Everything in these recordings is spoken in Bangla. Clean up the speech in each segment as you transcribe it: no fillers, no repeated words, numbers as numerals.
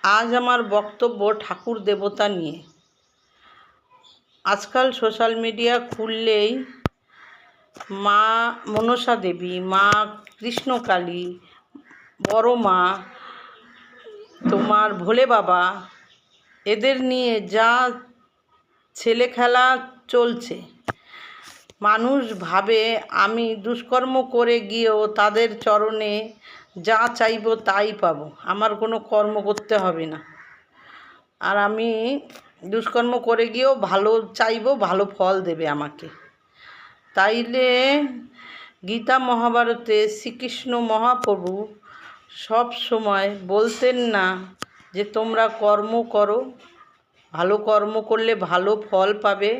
আজ আমার বক্তব্য ঠাকুর দেবতা নিয়ে। আজকাল সোশ্যাল মিডিয়া খুললেই মা মনসা দেবী, মা কৃষ্ণকালী, বড় মা, তোমার ভোলে বাবা, এদের নিয়ে যা ছেলে খেলা চলছে, মানুষ ভাবে আমি দুষ্কর্ম করে গিয়েও তাদের চরণে যা চাইব তাই পাবো, আমার কোনো কর্ম করতে হবে না। আর আমি দুষ্কর্ম করে গিয়েও ভালো চাইব, ভালো ফল দেবে আমাকে। তাইলে গীতা মহাভারতে শ্রীকৃষ্ণ মহাপ্রভু সব সময় বলতেন না যে তোমরা কর্ম করো, ভালো কর্ম করলে ভালো ফল পাবে,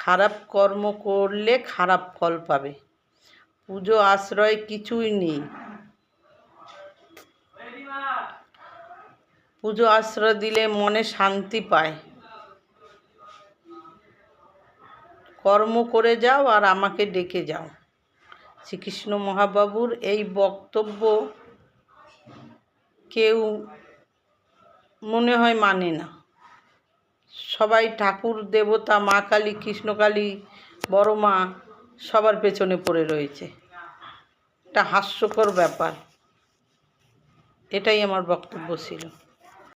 খারাপ কর্ম করলে খারাপ ফল পাবে। পুজো আশ্রয় কিছুই নেই। পুজো আশ্রয় দিলে মনে শান্তি পায়। কর্ম করে যাও আর আমাকে ডেকে যাও। শ্রীকৃষ্ণ মহাপ্রভুর এই বক্তব্য কেউ মনে হয় মানে না। সবাই ঠাকুর দেবতা, মা কালী, কৃষ্ণকালী, বড় মা সবার পেছনে পড়ে রয়েছে। এটা হাস্যকর ব্যাপার। এটাই আমার বক্তব্য ছিল।